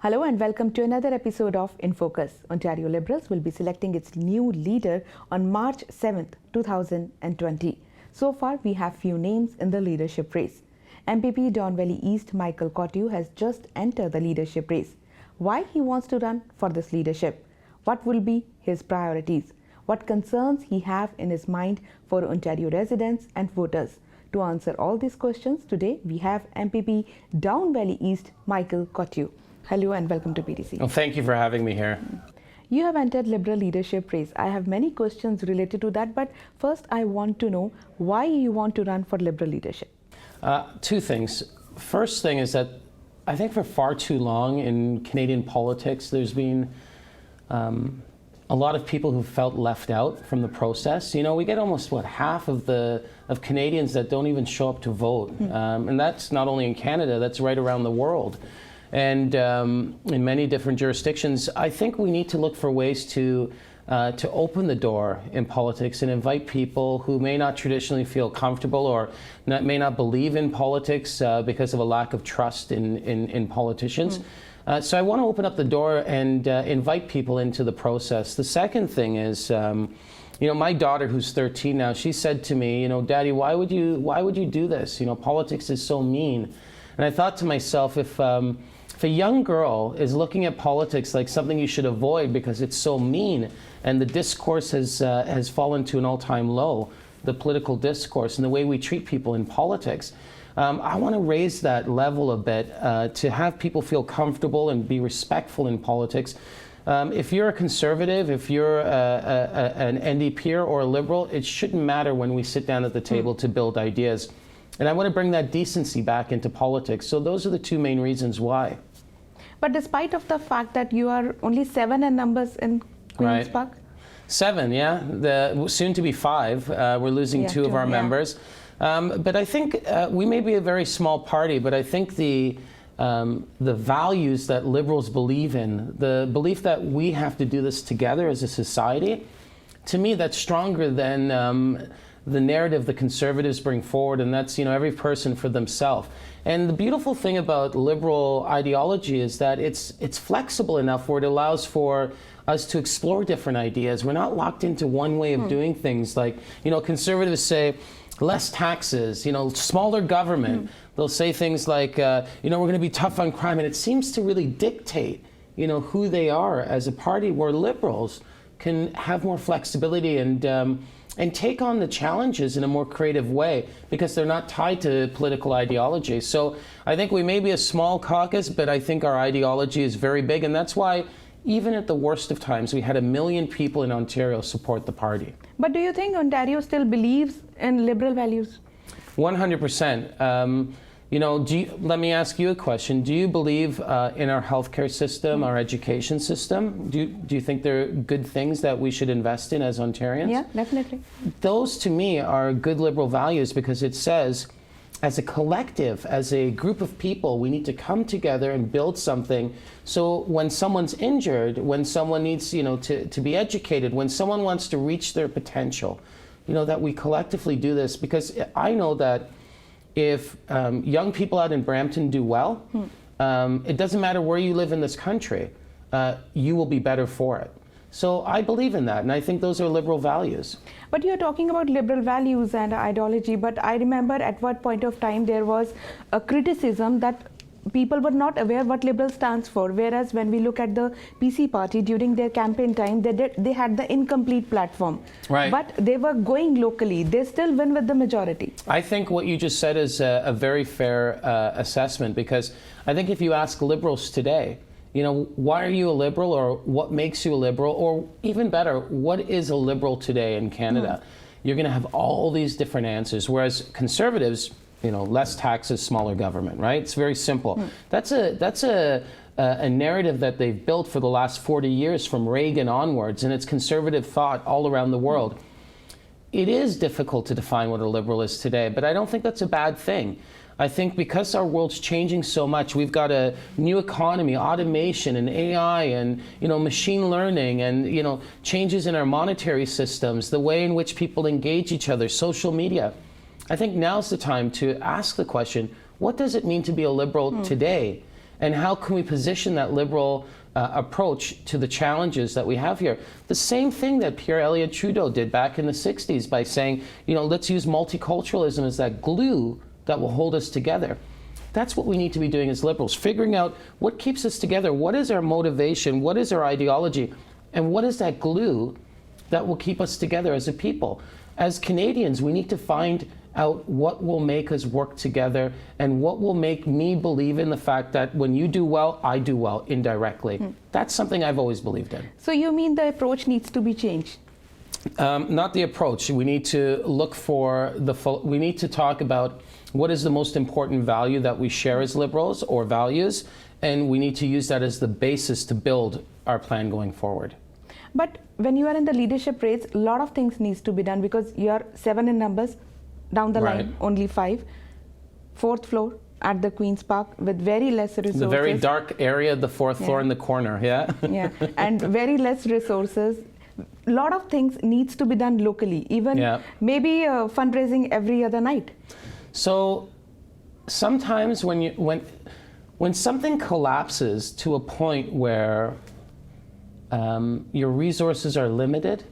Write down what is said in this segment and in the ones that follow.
Hello and welcome to another episode of In Focus. Ontario Liberals will be selecting its new leader on March 7th, 2020. So far, we have few names in the leadership race. MPP Don Valley East Michael Coteau has just entered the leadership race. Why he wants to run for this leadership? What will be his priorities? What concerns he have in his mind for Ontario residents and voters? To answer all these questions, today we have MPP Don Valley East Michael Coteau. Hello and welcome to PTC. Well, thank you for having me here. You have entered Liberal leadership race. I have many questions related to that, but first I want to know why you want to run for Liberal leadership. Two things. First thing is that I think for far too long in Canadian politics, there's been a lot of people who felt left out from the process. You know, we get almost, half of Canadians that don't even show up to vote. And that's not only in Canada, that's right around the world. And in many different jurisdictions, I think we need to look for ways to open the door in politics and invite people who may not traditionally feel comfortable or may not believe in politics because of a lack of trust in politicians. So I want to open up the door and invite people into the process. The second thing is, you know, my daughter, who's 13 now, she said to me, you know, Daddy, why would you do this? You know, politics is so mean. And I thought to myself, if a young girl is looking at politics like something you should avoid because it's so mean, and the discourse has fallen to an all-time low, the political discourse and the way we treat people in politics, I want to raise that level a bit to have people feel comfortable and be respectful in politics. If you're a conservative, if you're an NDPer or a Liberal, it shouldn't matter when we sit down at the table to build ideas. And I want to bring that decency back into politics. So those are the two main reasons why. But despite of the fact that you are only 7 in numbers in Queen's Park? 7, yeah. Soon to be 5. We're losing 2 of our members. But I think we may be a very small party, but I think the values that Liberals believe in, the belief that we have to do this together as a society, to me that's stronger than the narrative the Conservatives bring forward, and that's, you know, every person for themselves. And the beautiful thing about Liberal ideology is that it's flexible enough where it allows for us to explore different ideas. We're not locked into one way of doing things. Like, you know, Conservatives say less taxes, you know, smaller government. They'll say things like, you know, we're going to be tough on crime, and it seems to really dictate, you know, who they are as a party, where Liberals can have more flexibility and take on the challenges in a more creative way because they're not tied to political ideology. So I think we may be a small caucus, but I think our ideology is very big, and that's why even at the worst of times, we had 1 million people in Ontario support the party. But do you think Ontario still believes in Liberal values? 100%. You know, let me ask you a question. Do you believe in our healthcare system, our education system? Do you think they're good things that we should invest in as Ontarians? Yeah, definitely. Those, to me, are good Liberal values because it says, as a collective, as a group of people, we need to come together and build something. So when someone's injured, when someone needs, you know, to be educated, when someone wants to reach their potential, you know, that we collectively do this. Because I know that if young people out in Brampton do well, it doesn't matter where you live in this country, you will be better for it. So I believe in that, and I think those are Liberal values. But you're talking about Liberal values and ideology, but I remember at what point of time there was a criticism that people were not aware what Liberal stands for, whereas when we look at the PC party during their campaign time, they had the incomplete platform. Right. But they were going locally. They still win with the majority. I think what you just said is a very fair assessment, because I think if you ask Liberals today, you know, why are you a Liberal, or what makes you a Liberal, or even better, what is a Liberal today in Canada? You're going to have all these different answers, whereas Conservatives, you know, less taxes, smaller government, right? It's very simple. That's a narrative that they've built for the last 40 years from Reagan onwards, and it's conservative thought all around the world. It is difficult to define what a Liberal is today, but I don't think that's a bad thing. I think because our world's changing so much, we've got a new economy, automation and AI and, you know, machine learning and, you know, changes in our monetary systems, the way in which people engage each other, social media. I think now's the time to ask the question, what does it mean to be a Liberal today? And how can we position that liberal approach to the challenges that we have here? The same thing that Pierre Elliott Trudeau did back in the 60s by saying, let's use multiculturalism as that glue that will hold us together. That's what we need to be doing as liberals, figuring out what keeps us together, what is our motivation, what is our ideology, and what is that glue that will keep us together as a people. As Canadians, we need to find out what will make us work together and what will make me believe in the fact that when you do well, I do well indirectly. That's something I've always believed in. So you mean the approach needs to be changed? Not the approach. We need to look for we need to talk about what is the most important value that we share as liberals or values, and we need to use that as the basis to build our plan going forward. But when you are in the leadership race, a lot of things needs to be done because you are 7 in numbers, down the line only 5, 4th floor at the Queen's Park with very less resources. The very dark area, the 4th floor in the corner, yeah? And very less resources. A lot of things needs to be done locally, even maybe fundraising every other night. So sometimes when something collapses to a point where your resources are limited,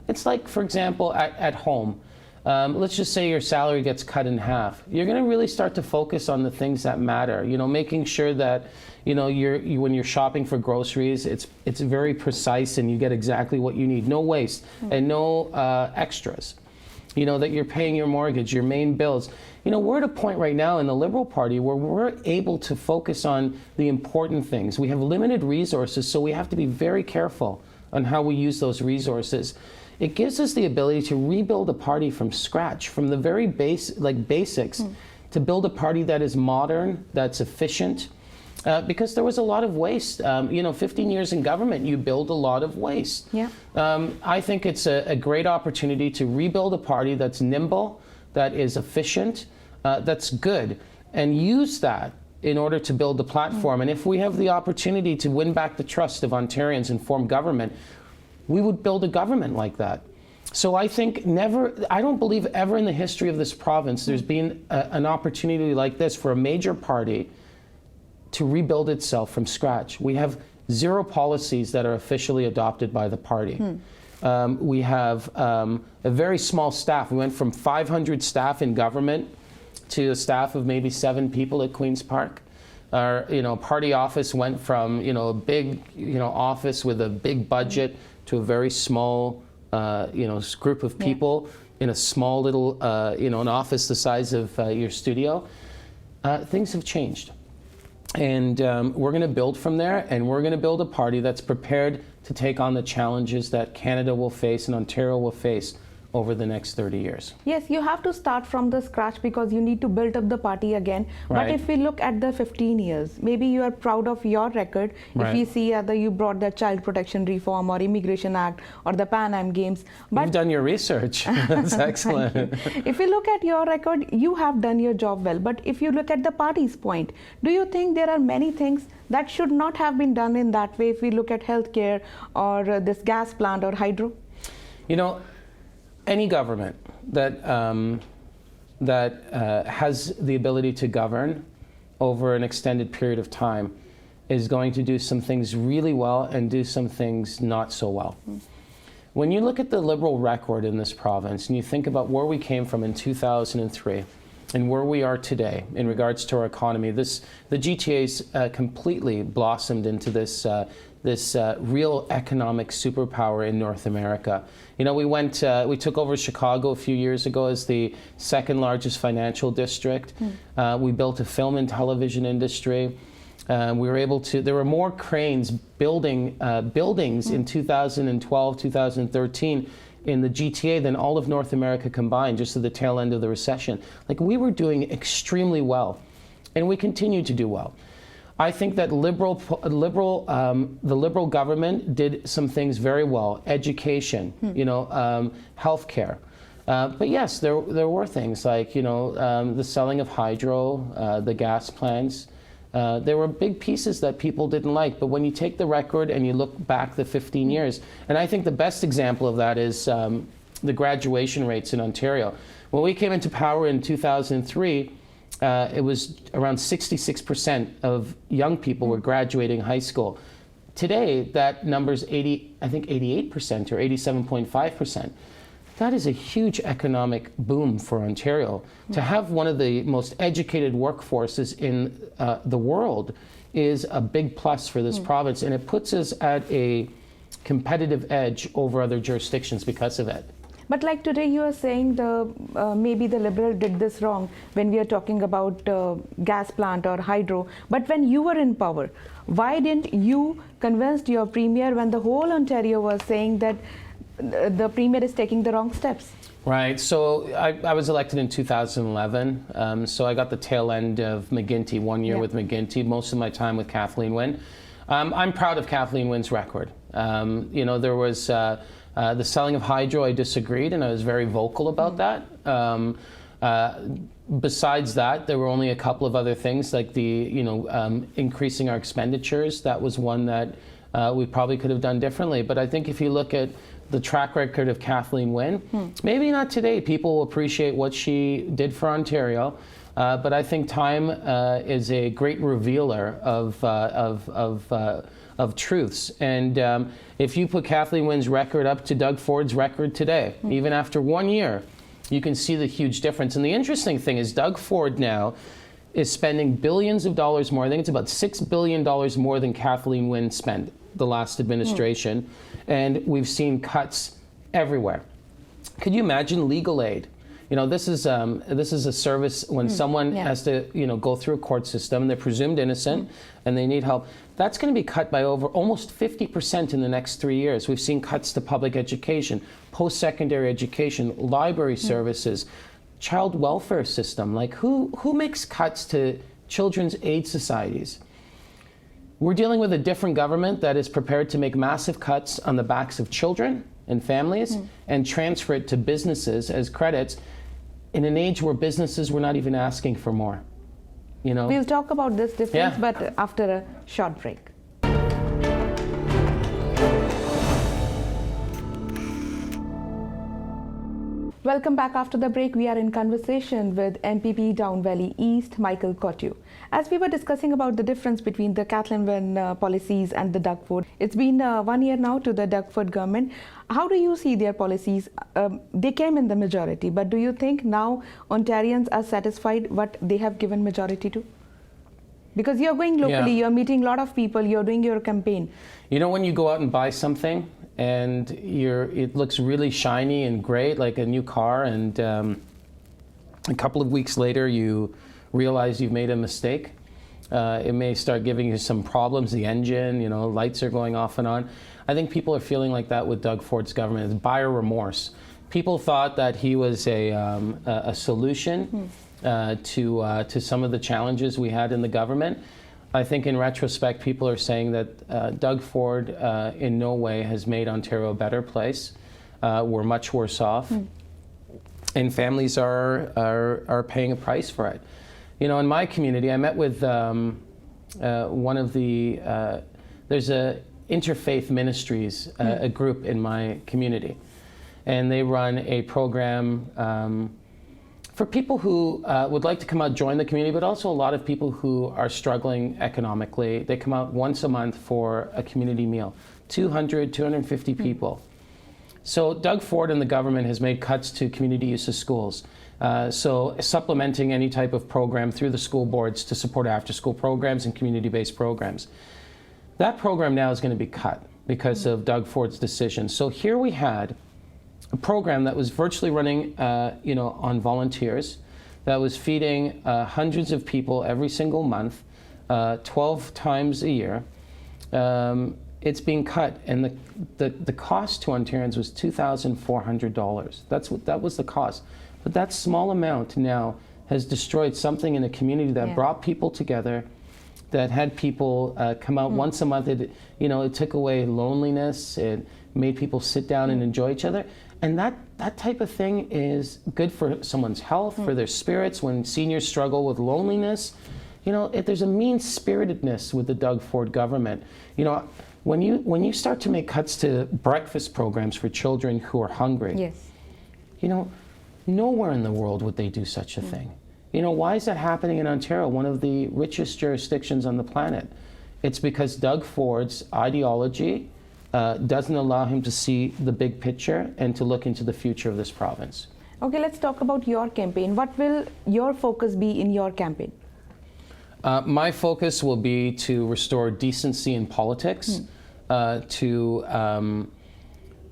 it's like, for example, at home. Let's just say your salary gets cut in half. You're going to really start to focus on the things that matter. Making sure that when you're shopping for groceries, it's very precise and you get exactly what you need. No waste and no extras. That you're paying your mortgage, your main bills. We're at a point right now in the Liberal Party where we're able to focus on the important things. We have limited resources, so we have to be very careful on how we use those resources. It gives us the ability to rebuild a party from scratch, from the very basics, to build a party that is modern, that's efficient, because there was a lot of waste. 15 years in government, you build a lot of waste. I think it's a great opportunity to rebuild a party that's nimble, that is efficient, that's good, and use that in order to build the platform. And if we have the opportunity to win back the trust of Ontarians and form government, we would build a government like that. So I think I don't believe ever in the history of this province there's been an opportunity like this for a major party to rebuild itself from scratch. We have 0 policies that are officially adopted by the party. We have a very small staff. We went from 500 staff in government to a staff of maybe 7 people at Queen's Park. Our party office went from a big office with a big budget to a very small group of people in a small little an office the size of your studio. Things have changed. And we're going to build from there, and we're going to build a party that's prepared to take on the challenges that Canada will face and Ontario will face over the next 30 years. Yes, you have to start from the scratch because you need to build up the party again. But if we look at the 15 years, maybe you are proud of your record. If you see either you brought the Child Protection Reform or Immigration Act or the Pan Am Games. But you've done your research. That's excellent. If you look at your record, you have done your job well. But if you look at the party's point, do you think there are many things that should not have been done in that way if we look at healthcare or this gas plant or hydro? Any government that has the ability to govern over an extended period of time is going to do some things really well and do some things not so well. When you look at the Liberal record in this province and you think about where we came from in 2003 and where we are today in regards to our economy, the GTA's completely blossomed into this real economic superpower in North America. We took over Chicago a few years ago as the 2nd largest financial district. We built a film and television industry. We were able to, there were more cranes building buildings in 2012, 2013 in the GTA than all of North America combined, just at the tail end of the recession. We were doing extremely well, and we continue to do well. I think that the Liberal government did some things very well. Education, healthcare. But yes, there were things like, the selling of hydro, the gas plants. There were big pieces that people didn't like. But when you take the record and you look back the 15 years, and I think the best example of that is the graduation rates in Ontario. When we came into power in 2003, it was around 66% of young people were graduating high school. Today, that number's 88% or 87.5%. That is a huge economic boom for Ontario. To have one of the most educated workforces in the world is a big plus for this province, and it puts us at a competitive edge over other jurisdictions because of it. But like today you are saying maybe the Liberal did this wrong when we are talking about gas plant or hydro. But when you were in power, why didn't you convince your Premier when the whole Ontario was saying that the Premier is taking the wrong steps? Right. So I was elected in 2011. So I got the tail end of McGuinty, 1 year with McGuinty, most of my time with Kathleen Wynne. I'm proud of Kathleen Wynne's record. You know, there was the selling of hydro, I disagreed, and I was very vocal about that. Besides that, there were only a couple of other things, like increasing our expenditures. That was one that we probably could have done differently. But I think if you look at the track record of Kathleen Wynne, maybe not today, people will appreciate what she did for Ontario. But I think time is a great revealer of truths. And if you put Kathleen Wynne's record up to Doug Ford's record today, even after 1 year, you can see the huge difference. And the interesting thing is Doug Ford now is spending billions of dollars more. I think it's about $6 billion more than Kathleen Wynne spent the last administration. And we've seen cuts everywhere. Could you imagine legal aid? You know, this is a service when someone has to, go through a court system and they're presumed innocent and they need help. That's going to be cut by almost 50% in the next 3 years. We've seen cuts to public education, post-secondary education, library services, child welfare system. Like who makes cuts to children's aid societies? We're dealing with a different government that is prepared to make massive cuts on the backs of children and families and transfer it to businesses as credits in an age where businesses were not even asking for more. You know? We'll talk about this difference, but after a short break. Welcome back after the break. We are in conversation with MPP Down Valley East, Michael Coteau. As we were discussing about the difference between the Kathleen Wynne policies and the Doug Ford, it's been 1 year now to the Doug Ford government. How do you see their policies? They came in the majority, but do you think now Ontarians are satisfied what they have given majority to? Because you're going locally, you're meeting a lot of people, you're doing your campaign. You know, when you go out and buy something and it looks really shiny and great, like a new car, and a couple of weeks later you realize you've made a mistake. It may start giving you some problems, the engine, lights are going off and on. I think people are feeling like that with Doug Ford's government. It's buyer remorse. People thought that he was a solution to some of the challenges we had in the government. I think in retrospect, people are saying that Doug Ford in no way has made Ontario a better place. We're much worse off, and families are paying a price for it. In my community, I met with one of the, there's a interfaith ministries, a group in my community, and they run a program for people who would like to come out, join the community, but also a lot of people who are struggling economically. They come out once a month for a community meal, 200, 250 people. So Doug Ford and the government has made cuts to community use of schools. So supplementing any type of program through the school boards to support after-school programs and community-based programs. That program now is going to be cut because of Doug Ford's decision. So here we had a program that was virtually running, on volunteers, that was feeding hundreds of people every single month, 12 times a year. It's being cut, and the cost to Ontarians was $2,400. That was the cost. But that small amount now has destroyed something in a community that brought people together, that had people come out once a month. It took away loneliness. It made people sit down and enjoy each other. And that type of thing is good for someone's health, for their spirits. When seniors struggle with loneliness, there's a mean-spiritedness with the Doug Ford government. When you start to make cuts to breakfast programs for children who are hungry, nowhere in the world would they do such a thing. why is that happening in Ontario, one of the richest jurisdictions on the planet? It's because Doug Ford's ideology doesn't allow him to see the big picture and to look into the future of this province. Okay, let's talk about your campaign. What will your focus be in your campaign? My focus will be to restore decency in politics, to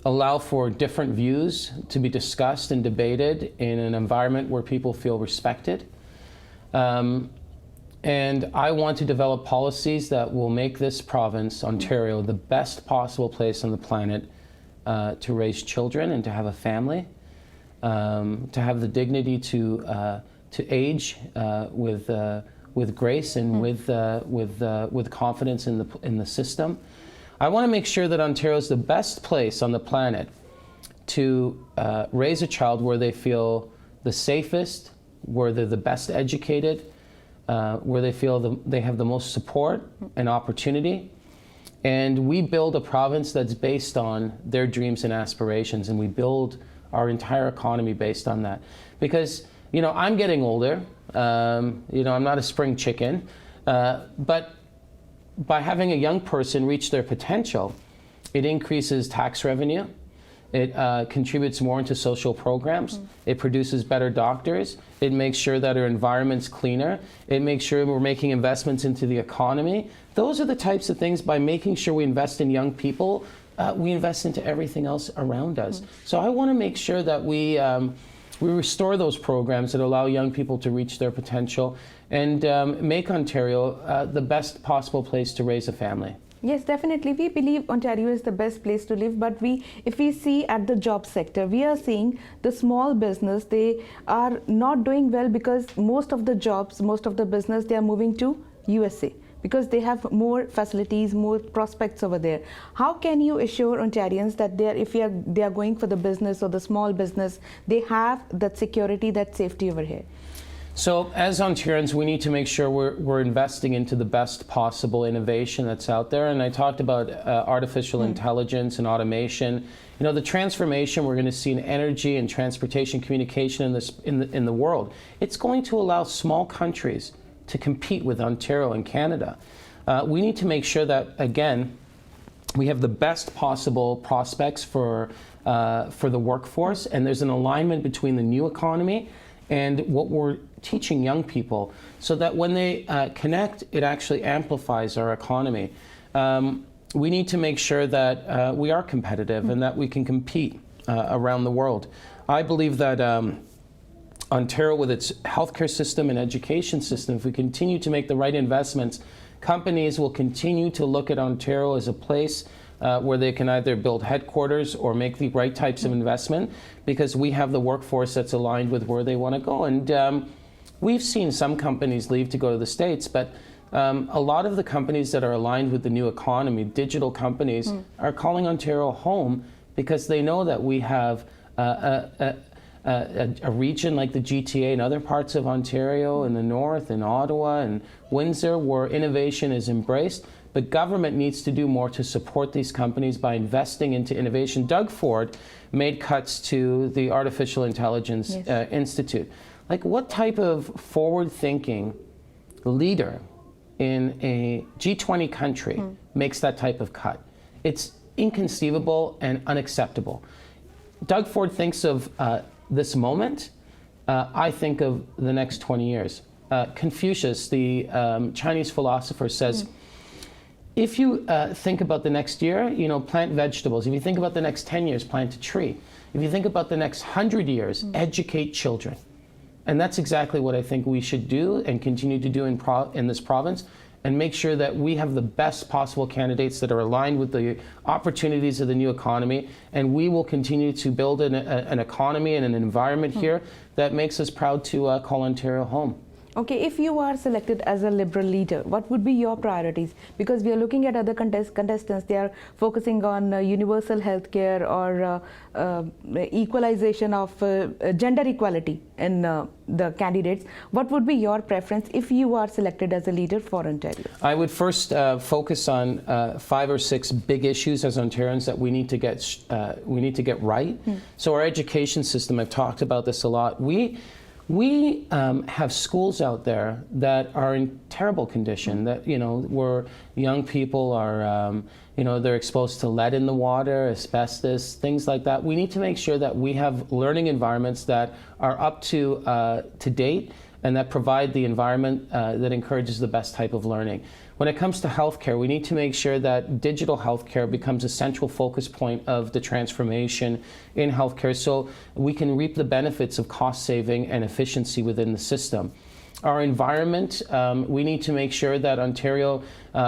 allow for different views to be discussed and debated in an environment where people feel respected. And I want to develop policies that will make this province, Ontario, the best possible place on the planet to raise children and to have a family, to have the dignity to age with grace and with confidence in the system. I want to make sure that Ontario is the best place on the planet to raise a child where they feel the safest, where they're the best educated, where they feel they have the most support and opportunity. And we build a province that's based on their dreams and aspirations, and we build our entire economy based on that. Because, I'm getting older, I'm not a spring chicken, but by having a young person reach their potential, it increases tax revenue, it contributes more into social programs, it produces better doctors, it makes sure that our environment's cleaner, it makes sure we're making investments into the economy. Those are the types of things, by making sure we invest in young people, we invest into everything else around us. So I want to make sure that we restore those programs that allow young people to reach their potential and make Ontario the best possible place to raise a family. Yes, definitely. We believe Ontario is the best place to live, but if we see at the job sector, we are seeing the small business, they are not doing well because most of the jobs, most of the business, they are moving to USA because they have more facilities, more prospects over there. How can you assure Ontarians that if they are going for the business or the small business, they have that security, that safety over here? So as Ontarians, we need to make sure we're investing into the best possible innovation that's out there. And I talked about artificial intelligence and automation. The transformation we're going to see in energy and transportation communication in the world, it's going to allow small countries to compete with Ontario and Canada. We need to make sure that, again, we have the best possible prospects for the workforce, and there's an alignment between the new economy and what we're teaching young people, so that when they connect, it actually amplifies our economy. We need to make sure that we are competitive and that we can compete around the world. I believe that Ontario, with its healthcare system and education system, if we continue to make the right investments, companies will continue to look at Ontario as a place where they can either build headquarters or make the right types of investment, because we have the workforce that's aligned with where they want to go. And we've seen some companies leave to go to the States, but a lot of the companies that are aligned with the new economy, digital companies, are calling Ontario home because they know that we have a region like the GTA and other parts of Ontario in the north, in Ottawa and Windsor, where innovation is embraced. But government needs to do more to support these companies by investing into innovation. Doug Ford made cuts to the Artificial Intelligence Institute. Like, what type of forward-thinking leader in a G20 country makes that type of cut? It's inconceivable and unacceptable. Doug Ford thinks of this moment. I think of the next 20 years. Confucius, the Chinese philosopher, says, if you think about the next year, plant vegetables. If you think about the next 10 years, plant a tree. If you think about the next 100 years, educate children. And that's exactly what I think we should do and continue to do in this province, and make sure that we have the best possible candidates that are aligned with the opportunities of the new economy. And we will continue to build an economy and an environment here that makes us proud to call Ontario home. Okay, if you are selected as a Liberal leader, what would be your priorities? Because we are looking at other contestants, they are focusing on universal health care or equalization of gender equality in the candidates. What would be your preference if you are selected as a leader for Ontario? I would first focus on 5 or 6 big issues as Ontarians that we need to get right. So our education system, I've talked about this a lot. We have schools out there that are in terrible condition, that, where young people are, they're exposed to lead in the water, asbestos, things like that. We need to make sure that we have learning environments that are up to date and that provide the environment that encourages the best type of learning. When it comes to healthcare, we need to make sure that digital healthcare becomes a central focus point of the transformation in healthcare so we can reap the benefits of cost saving and efficiency within the system. Our environment, we need to make sure that Ontario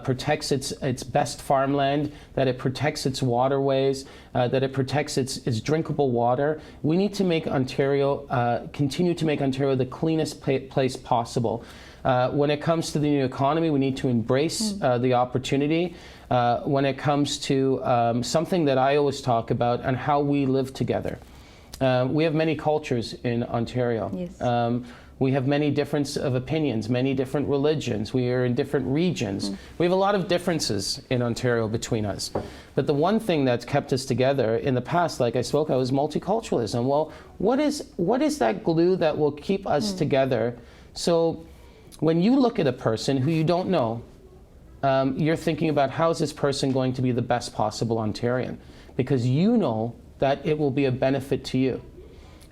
protects its best farmland, that it protects its waterways, that it protects its drinkable water. We need to make Ontario, continue to make Ontario the cleanest place possible. When it comes to the new economy, we need to embrace the opportunity. When it comes to something that I always talk about and how we live together. We have many cultures in Ontario. Yes. We have many difference of opinions, many different religions. We are in different regions. We have a lot of differences in Ontario between us. But the one thing that's kept us together in the past, like I spoke of, was multiculturalism. Well, what is that glue that will keep us together? So when you look at a person who you don't know, you're thinking about how is this person going to be the best possible Ontarian? Because you know that it will be a benefit to you.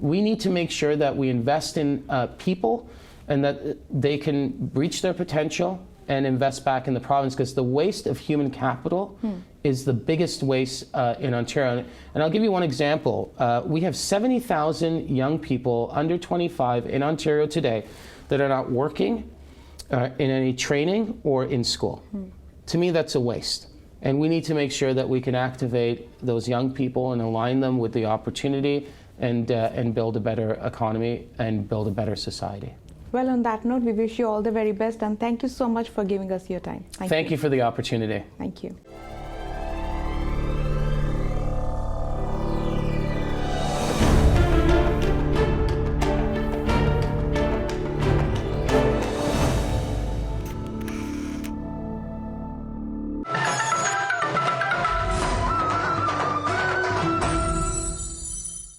We need to make sure that we invest in people and that they can reach their potential and invest back in the province, because the waste of human capital is the biggest waste in Ontario. And I'll give you one example. We have 70,000 young people under 25 in Ontario today that are not working in any training or in school. To me, that's a waste. And we need to make sure that we can activate those young people and align them with the opportunity and build a better economy and build a better society. Well, on that note, we wish you all the very best and thank you so much for giving us your time. Thank you for the opportunity. Thank you.